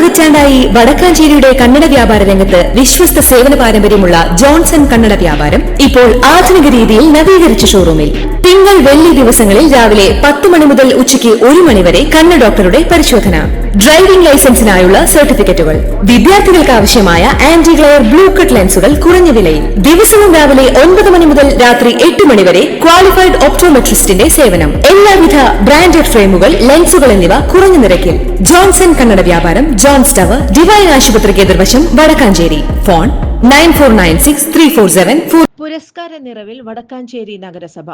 പതിറ്റാണ്ടായി വടക്കാഞ്ചേരിയുടെ കന്നഡ വ്യാപാര രംഗത്ത് വിശ്വസ്ത സേവന പാരമ്പര്യമുള്ള ജോൺസൺ കന്നഡ വ്യാപാരം ഇപ്പോൾ ആധുനിക രീതിയിൽ നവീകരിച്ച ഷോറൂമിൽ തിങ്കൾ വെള്ളി ദിവസങ്ങളിൽ രാവിലെ 10 മണി മുതൽ ഉച്ചയ്ക്ക് 1 മണി വരെ കണ്ണ് ഡോക്ടറുടെ പരിശോധന, ഡ്രൈവിംഗ് ലൈസൻസിനായുള്ള സർട്ടിഫിക്കറ്റുകൾ, വിദ്യാർത്ഥികൾക്ക് ആവശ്യമായ ആന്റി ഗ്ലെയർ ബ്ലൂ കട്ട് ലെൻസുകൾ കുറഞ്ഞ വിലയിൽ, ദിവസവും രാവിലെ 9 മണി മുതൽ രാത്രി 8 മണി വരെ ക്വാളിഫൈഡ് ഓപ്റ്റോമെട്രിസ്റ്റിന്റെ സേവനം, എല്ലാവിധ ബ്രാൻഡഡ് ഫ്രെയിമുകൾ, ലെൻസുകൾ എന്നിവ കുറഞ്ഞ നിരക്കിൽ. ജോൺസൺ കന്നഡ വ്യാപാരം, ജോൺസ് ടവർ, ഡിവൈൻ ആശുപത്രിക്ക് എതിർവശം, വടക്കാഞ്ചേരി. ഫോൺ 94963474. പുരസ്കാര നിറവിൽ വടക്കാഞ്ചേരി നഗരസഭ.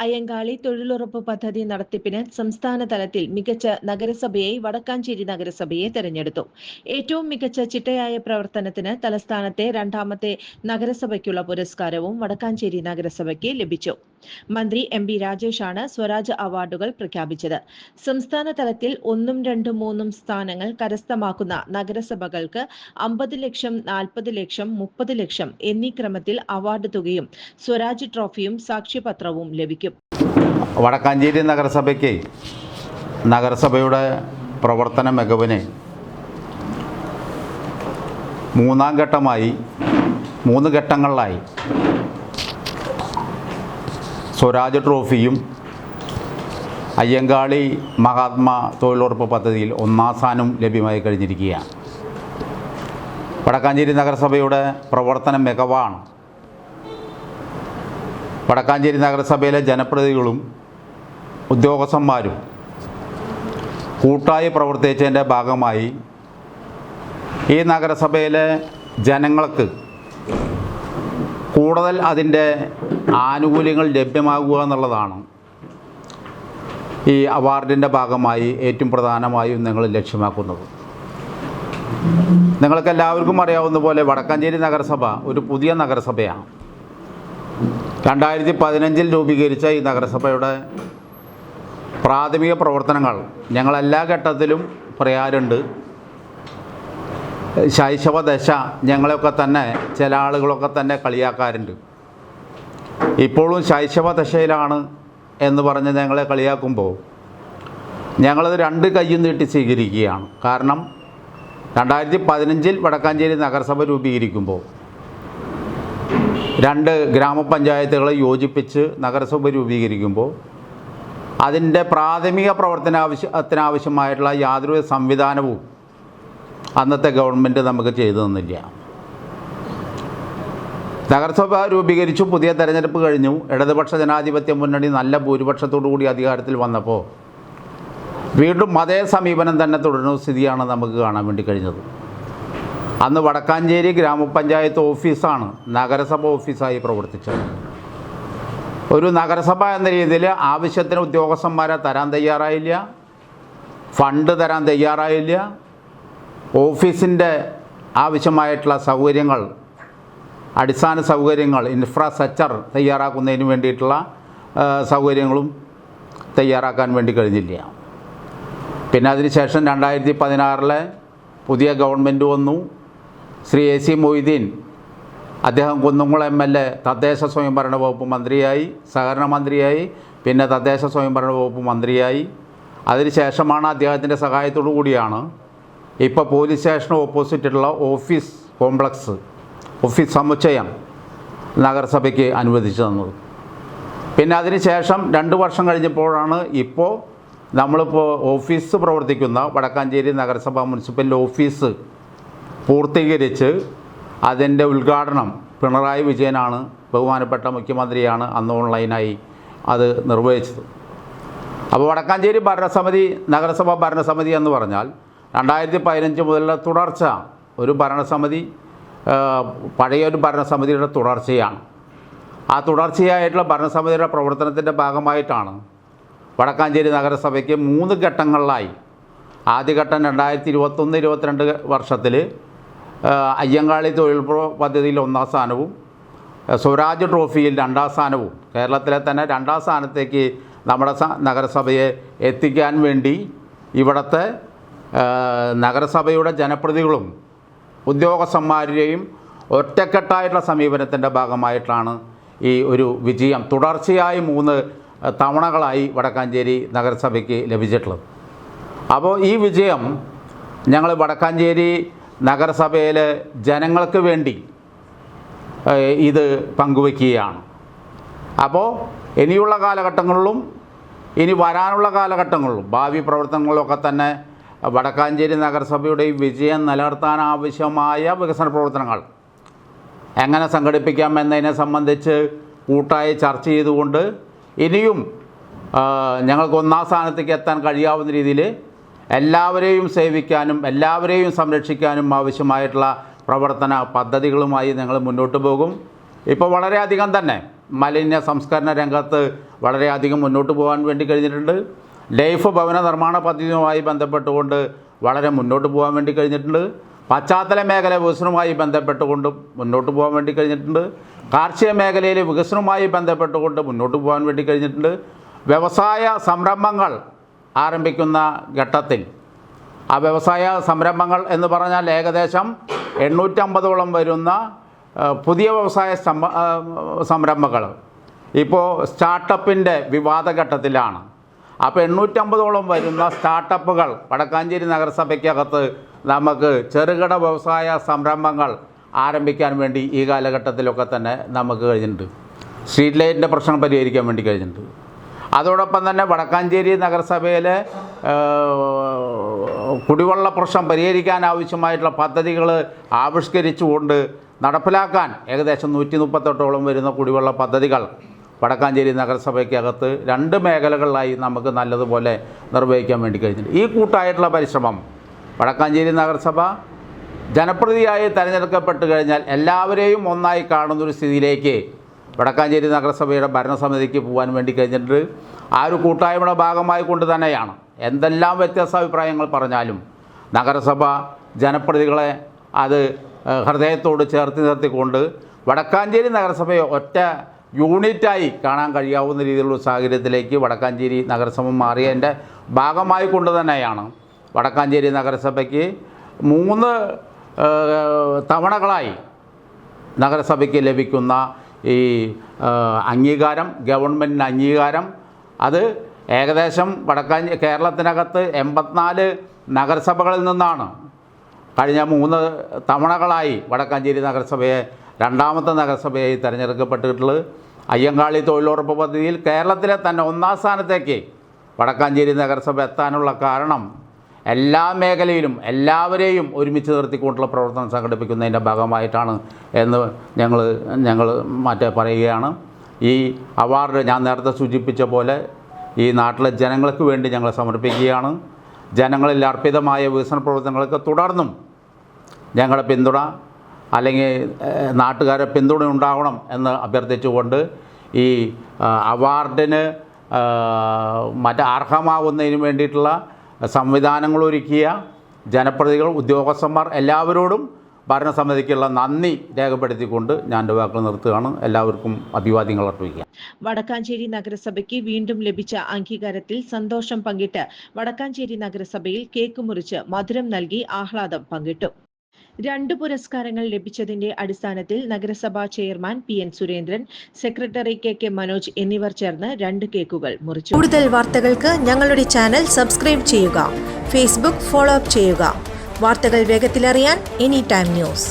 അയ്യങ്കാളി തൊഴിലുറപ്പ് പദ്ധതി നടത്തിപ്പിന് സംസ്ഥാന തലത്തിൽ മികച്ച നഗരസഭയായി വടക്കാഞ്ചേരി നഗരസഭയെ തെരഞ്ഞെടുത്തു. ഏറ്റവും മികച്ച ചിട്ടയായ പ്രവർത്തനത്തിന് തലസ്ഥാനത്തെ രണ്ടാമത്തെ നഗരസഭയ്ക്കുള്ള പുരസ്കാരവും വടക്കാഞ്ചേരി നഗരസഭയ്ക്ക് ലഭിച്ചു. മന്ത്രി MP രാജേഷാണ് സ്വരാജ് അവാർഡുകൾ പ്രഖ്യാപിച്ചത്. സംസ്ഥാന തലത്തിൽ 1, 2, 3 സ്ഥാനങ്ങൾ കരസ്ഥമാക്കുന്ന നഗരസഭകൾക്ക് 50 ലക്ഷം, 40 ലക്ഷം, 30 ലക്ഷം എന്നീ ക്രമത്തിൽ അവാർഡ് തുകയും സ്വരാജ് ട്രോഫിയും സാക്ഷ്യപത്രവും ലഭിക്കും. വടക്കാഞ്ചേരി നഗരസഭയ്ക്ക് നഗരസഭയുടെ പ്രവർത്തന മികവിന് 3 ഘട്ടമായി 3 ഘട്ടങ്ങളിലായി സ്വരാജ് ട്രോഫിയും അയ്യങ്കാളി മഹാത്മാ തൊഴിലുറപ്പ് പദ്ധതിയിൽ 1ാം സ്ഥാനം ലഭ്യമായി കഴിഞ്ഞിരിക്കുകയാണ്. വടക്കാഞ്ചേരി നഗരസഭയുടെ പ്രവർത്തന മികവാണ് വടക്കാഞ്ചേരി നഗരസഭയിലെ ജനപ്രതിനിധികളും ഉദ്യോഗസ്ഥന്മാരും കൂട്ടായി പ്രവർത്തിച്ചതിൻ്റെ ഭാഗമായി ഈ നഗരസഭയിലെ ജനങ്ങൾക്ക് കൂടുതൽ അതിൻ്റെ ആനുകൂല്യങ്ങൾ ലഭ്യമാകുക എന്നുള്ളതാണ് ഈ അവാർഡിൻ്റെ ഭാഗമായി ഏറ്റവും പ്രധാനമായും നിങ്ങൾ ലക്ഷ്യമാക്കുന്നത്. നിങ്ങൾക്കെല്ലാവർക്കും അറിയാവുന്ന പോലെ വടക്കാഞ്ചേരി നഗരസഭ ഒരു പുതിയ നഗരസഭയാണ്. 2015 രൂപീകരിച്ച ഈ നഗരസഭയുടെ പ്രാഥമിക പ്രവർത്തനങ്ങൾ ഞങ്ങളെല്ലാ ഘട്ടത്തിലും പറയാറുണ്ട്. ശൈശവദശ ഞങ്ങളെയൊക്കെ തന്നെ ചില ആളുകളൊക്കെ തന്നെ കളിയാക്കാറുണ്ട്. ഇപ്പോഴും ശൈശവദശയിലാണ് എന്ന് പറഞ്ഞ് ഞങ്ങളെ കളിയാക്കുമ്പോൾ ഞങ്ങളത് 2 കൈയും നീട്ടി സ്വീകരിക്കുകയാണ്. കാരണം 2015 വടക്കാഞ്ചേരി നഗരസഭ രൂപീകരിക്കുമ്പോൾ 2 ഗ്രാമപഞ്ചായത്തുകളെ യോജിപ്പിച്ച് നഗരസഭ രൂപീകരിക്കുമ്പോൾ അതിൻ്റെ പ്രാഥമിക പ്രവർത്തനാവശ്യമായിട്ടുള്ള യാതൊരു സംവിധാനവും അന്നത്തെ ഗവൺമെൻറ് നമുക്ക് ചെയ്തു തന്നില്ല. നഗരസഭ രൂപീകരിച്ചു, പുതിയ തെരഞ്ഞെടുപ്പ് കഴിഞ്ഞു, ഇടതുപക്ഷ ജനാധിപത്യ മുന്നണി നല്ല ഭൂരിപക്ഷത്തോടു കൂടി അധികാരത്തിൽ വന്നപ്പോൾ വീണ്ടും അതേ സമീപനം തന്നെ തുടരുന്ന സ്ഥിതിയാണ് നമുക്ക് കാണാൻ വേണ്ടി കഴിഞ്ഞത്. അന്ന് വടക്കാഞ്ചേരി ഗ്രാമപഞ്ചായത്ത് ഓഫീസാണ് നഗരസഭ ഓഫീസായി പ്രവർത്തിച്ചത്. ഒരു നഗരസഭ എന്ന രീതിയിൽ ആവശ്യത്തിന് ഉദ്യോഗസ്ഥന്മാരെ തരാൻ തയ്യാറായില്ല, ഫണ്ട് തരാൻ തയ്യാറായില്ല, ഓഫീസിൻ്റെ ആവശ്യമായിട്ടുള്ള സൗകര്യങ്ങൾ, അടിസ്ഥാന സൗകര്യങ്ങൾ, ഇൻഫ്രാസ്ട്രക്ചർ തയ്യാറാക്കുന്നതിന് വേണ്ടിയിട്ടുള്ള സൗകര്യങ്ങളും തയ്യാറാക്കാൻ വേണ്ടി കഴിഞ്ഞില്ല. പിന്നെ അതിനുശേഷം 2016 പുതിയ ഗവൺമെൻറ് വന്നു. ശ്രീ AC മൊയ്തീൻ അദ്ദേഹം കുന്നംകുളം MLA തദ്ദേശ സ്വയംഭരണ വകുപ്പ് മന്ത്രിയായി, സഹകരണ മന്ത്രിയായി, പിന്നെ തദ്ദേശ സ്വയംഭരണ വകുപ്പ് മന്ത്രിയായി. അതിനുശേഷമാണ് അദ്ദേഹത്തിൻ്റെ സഹായത്തോടു കൂടിയാണ് ഇപ്പോൾ പോലീസ് സ്റ്റേഷന് ഓപ്പോസിറ്റുള്ള ഓഫീസ് കോംപ്ലക്സ്, ഓഫീസ് സമുച്ചയം നഗരസഭയ്ക്ക് അനുവദിച്ചു തന്നത്. പിന്നെ അതിനുശേഷം 2 വർഷം കഴിഞ്ഞപ്പോഴാണ് ഇപ്പോൾ നമ്മളിപ്പോൾ ഓഫീസ് പ്രവർത്തിക്കുന്ന വടക്കാഞ്ചേരി നഗരസഭ മുനിസിപ്പൽ ഓഫീസ് പൂർത്തീകരിച്ച് അതിൻ്റെ ഉദ്ഘാടനം പിണറായി വിജയനാണ്, ബഹുമാനപ്പെട്ട മുഖ്യമന്ത്രിയാണ് അന്ന് ഓൺലൈനായി അത് നിർവഹിച്ചത്. അപ്പോൾ വടക്കാഞ്ചേരി ഭരണസമിതി, നഗരസഭാ ഭരണസമിതി എന്ന് പറഞ്ഞാൽ 2015 മുതലുള്ള തുടർച്ച, ഒരു ഭരണസമിതി പഴയൊരു ഭരണസമിതിയുടെ തുടർച്ചയാണ്. ആ തുടർച്ചയായിട്ടുള്ള ഭരണസമിതിയുടെ പ്രവർത്തനത്തിൻ്റെ ഭാഗമായിട്ടാണ് വടക്കാഞ്ചേരി നഗരസഭയ്ക്ക് 3 ഘട്ടങ്ങളിലായി. ആദ്യഘട്ടം 2021-22 വർഷത്തിൽ അയ്യങ്കാളി തൊഴിലുറപ്പ് പദ്ധതിയിൽ 1ാം സ്ഥാനവും സ്വരാജ് ട്രോഫിയിൽ 2ാം സ്ഥാനവും, കേരളത്തിലെ തന്നെ 2ാം സ്ഥാനത്തേക്ക് നമ്മുടെ നഗരസഭയെ എത്തിക്കാൻ വേണ്ടി ഇവിടുത്തെ നഗരസഭയുടെ ജനപ്രതിനിധികളും ഉദ്യോഗസ്ഥന്മാരുടെയും ഒറ്റക്കെട്ടായിട്ടുള്ള സമീപനത്തിൻ്റെ ഭാഗമായിട്ടാണ് ഈ ഒരു വിജയം തുടർച്ചയായി 3 തവണകളായി വടക്കാഞ്ചേരി നഗരസഭയ്ക്ക് ലഭിച്ചിട്ടുള്ളത്. അപ്പോൾ ഈ വിജയം ഞങ്ങൾ വടക്കാഞ്ചേരി നഗരസഭയിലെ ജനങ്ങൾക്ക് വേണ്ടി ഇത് പങ്കുവയ്ക്കുകയാണ്. അപ്പോൾ ഇനിയുള്ള കാലഘട്ടങ്ങളിലും ഇനി വരാനുള്ള കാലഘട്ടങ്ങളിലും ഭാവി പ്രവർത്തനങ്ങളിലൊക്കെ തന്നെ വടക്കാഞ്ചേരി നഗരസഭയുടെ ഈ വിജയം നിലനിർത്താൻ ആവശ്യമായ വികസന പ്രവർത്തനങ്ങൾ എങ്ങനെ സംഘടിപ്പിക്കാം എന്നതിനെ സംബന്ധിച്ച് കൂട്ടായി ചർച്ച ചെയ്തുകൊണ്ട് ഇനിയും ഞങ്ങൾക്ക് ഒന്നാം സ്ഥാനത്തേക്ക് എത്താൻ കഴിയാവുന്ന രീതിയിൽ എല്ലാവരെയും സേവിക്കാനും എല്ലാവരെയും സംരക്ഷിക്കാനും ആവശ്യമായിട്ടുള്ള പ്രവർത്തന പദ്ധതികളുമായി ഞങ്ങൾ മുന്നോട്ട് പോകും. ഇപ്പോൾ വളരെയധികം തന്നെ മാലിന്യ സംസ്കരണ രംഗത്ത് വളരെയധികം മുന്നോട്ട് പോകാൻ വേണ്ടി കഴിഞ്ഞിട്ടുണ്ട്. ലൈഫ് ഭവന നിർമ്മാണ പദ്ധതിയുമായി ബന്ധപ്പെട്ടുകൊണ്ട് വളരെ മുന്നോട്ട് പോകാൻ വേണ്ടി കഴിഞ്ഞിട്ടുണ്ട്. പശ്ചാത്തല മേഖല വികസനവുമായി ബന്ധപ്പെട്ടുകൊണ്ട് മുന്നോട്ട് പോകാൻ വേണ്ടി കഴിഞ്ഞിട്ടുണ്ട്. കാർഷിക മേഖലയിലെ വികസനവുമായി ബന്ധപ്പെട്ടുകൊണ്ട് മുന്നോട്ട് പോകാൻ വേണ്ടി കഴിഞ്ഞിട്ടുണ്ട്. വ്യവസായ സംരംഭങ്ങൾ ആരംഭിക്കുന്ന ഘട്ടത്തിൽ ആ വ്യവസായ സംരംഭങ്ങൾ എന്ന് പറഞ്ഞാൽ ഏകദേശം 850ഓളം വരുന്ന പുതിയ വ്യവസായ സംരംഭങ്ങൾ ഇപ്പോൾ സ്റ്റാർട്ടപ്പിൻ്റെ വിവാദഘട്ടത്തിലാണ്. അപ്പോൾ 850ഓളം വരുന്ന സ്റ്റാർട്ടപ്പുകൾ വടക്കാഞ്ചേരി നഗരസഭയ്ക്കകത്ത് നമുക്ക് ചെറുകിട വ്യവസായ സംരംഭങ്ങൾ ആരംഭിക്കാൻ വേണ്ടി ഈ കാലഘട്ടത്തിലൊക്കെ തന്നെ നമുക്ക് കഴിഞ്ഞിട്ടുണ്ട്. സ്ട്രീറ്റ് ലൈറ്റിൻ്റെ പ്രശ്നം പരിഹരിക്കാൻ വേണ്ടി കഴിഞ്ഞിട്ടുണ്ട്. അതോടൊപ്പം തന്നെ വടക്കാഞ്ചേരി നഗരസഭയിലെ കുടിവെള്ള പ്രശ്നം പരിഹരിക്കാൻ ആവശ്യമായിട്ടുള്ള പദ്ധതികൾ ആവിഷ്കരിച്ചുകൊണ്ട് നടപ്പിലാക്കാൻ ഏകദേശം 138ഓളം വരുന്ന കുടിവെള്ള പദ്ധതികൾ വടക്കാഞ്ചേരി നഗരസഭയ്ക്കകത്ത് 2 മേഖലകളിലായി നമുക്ക് നല്ലതുപോലെ നിർവഹിക്കാൻ വേണ്ടി കഴിഞ്ഞിട്ടുണ്ട്. ഈ കൂട്ടായിട്ടുള്ള പരിശ്രമം വടക്കാഞ്ചേരി നഗരസഭ ജനപ്രതിനിധിയായി തിരഞ്ഞെടുക്കപ്പെട്ട് കഴിഞ്ഞാൽ എല്ലാവരെയും ഒന്നായി കാണുന്നൊരു സ്ഥിതിയിലേക്ക് വടക്കാഞ്ചേരി നഗരസഭയുടെ ഭരണസമിതിക്ക് പോകാൻ വേണ്ടി കഴിഞ്ഞിട്ടുണ്ട്. ആ ഒരു കൂട്ടായ്മയുടെ ഭാഗമായി കൊണ്ട് തന്നെയാണ് എന്തെല്ലാം വ്യത്യസ്ത അഭിപ്രായങ്ങൾ പറഞ്ഞാലും നഗരസഭ ജനപ്രതിനിധികളെ അത് ഹൃദയത്തോട് ചേർത്ത് നിർത്തിക്കൊണ്ട് വടക്കാഞ്ചേരി നഗരസഭയെ ഒറ്റ യൂണിറ്റായി കാണാൻ കഴിയാവുന്ന രീതിയിലുള്ള സാഹചര്യത്തിലേക്ക് വടക്കാഞ്ചേരി നഗരസഭ മാറിയതിൻ്റെ ഭാഗമായി കൊണ്ട് തന്നെയാണ് വടക്കാഞ്ചേരി നഗരസഭയ്ക്ക് 3 തവണകളായി നഗരസഭയ്ക്ക് ലഭിക്കുന്ന ഈ അംഗീകാരം, ഗവൺമെൻറ്റിൻ്റെ അംഗീകാരം. അത് ഏകദേശം കേരളത്തിനകത്ത് 84 നഗരസഭകളിൽ നിന്നാണ് കഴിഞ്ഞ 3 തവണകളായി വടക്കാഞ്ചേരി നഗരസഭയെ 2ാമത്തെ നഗരസഭയായി തിരഞ്ഞെടുക്കപ്പെട്ടിട്ടുള്ളത്. അയ്യങ്കാളി തൊഴിലുറപ്പ് പദ്ധതിയിൽ കേരളത്തിലെ തന്നെ 1ാം സ്ഥാനത്തേക്ക് വടക്കാഞ്ചേരി നഗരസഭ എത്താനുള്ള കാരണം എല്ലാ മേഖലയിലും എല്ലാവരെയും ഒരുമിച്ച് നിർത്തിക്കൊണ്ടുള്ള പ്രവർത്തനം സംഘടിപ്പിക്കുന്നതിൻ്റെ ഭാഗമായിട്ടാണ് എന്ന് ഞങ്ങൾ പറയുകയാണ്. ഈ അവാർഡ് ഞാൻ നേരത്തെ സൂചിപ്പിച്ച പോലെ ഈ നാട്ടിലെ ജനങ്ങൾക്ക് വേണ്ടി ഞങ്ങൾ സമർപ്പിക്കുകയാണ്. ജനങ്ങളിൽ അർപ്പിതമായ വികസന പ്രവർത്തനങ്ങൾക്ക് തുടർന്നും ഞങ്ങളുടെ പിന്തുണ അല്ലെങ്കിൽ നാട്ടുകാരെ പിന്തുണ ഉണ്ടാവണം എന്ന് അഭ്യർത്ഥിച്ചുകൊണ്ട് ഈ അവാർഡിന് അർഹമാവുന്നതിന് വേണ്ടിയിട്ടുള്ള സംവിധാനങ്ങൾ ഒരുക്കിയ ജനപ്രതിനിധികൾ, ഉദ്യോഗസ്ഥന്മാർ എല്ലാവരോടും ഭരണസമിതിക്കുള്ള നന്ദി രേഖപ്പെടുത്തിക്കൊണ്ട് ഞാൻ എൻ്റെ വാക്കുകൾ നിർത്തുകയാണ്. എല്ലാവർക്കും അഭിവാദ്യങ്ങൾ അർപ്പിക്കുക. വടക്കാഞ്ചേരി നഗരസഭയ്ക്ക് വീണ്ടും ലഭിച്ച അംഗീകാരത്തിൽ സന്തോഷം പങ്കിട്ട് വടക്കാഞ്ചേരി നഗരസഭയിൽ കേക്ക് മുറിച്ച് മധുരം നൽകി ആഹ്ലാദം പങ്കിട്ടു. 2 പുരസ്കാരങ്ങൾ ലഭിച്ചതിന്റെ അടിസ്ഥാനത്തിൽ നഗരസഭാ chairman PN Surendran, secretary KK Manoj എന്നിവർ ചേർന്ന് 2 കേക്കുകൾ മുറിച്ചു. കൂടുതൽ വാർത്തകൾക്ക് ഞങ്ങളുടെ ചാനൽ സബ്സ്ക്രൈബ് ചെയ്യുക. ഫേസ്ബുക്ക് ഫോളോ അപ്പ് ചെയ്യുക. വാർത്തകൾ വേഗത്തിലറിയാൻ എനി ടൈം ന്യൂസ്.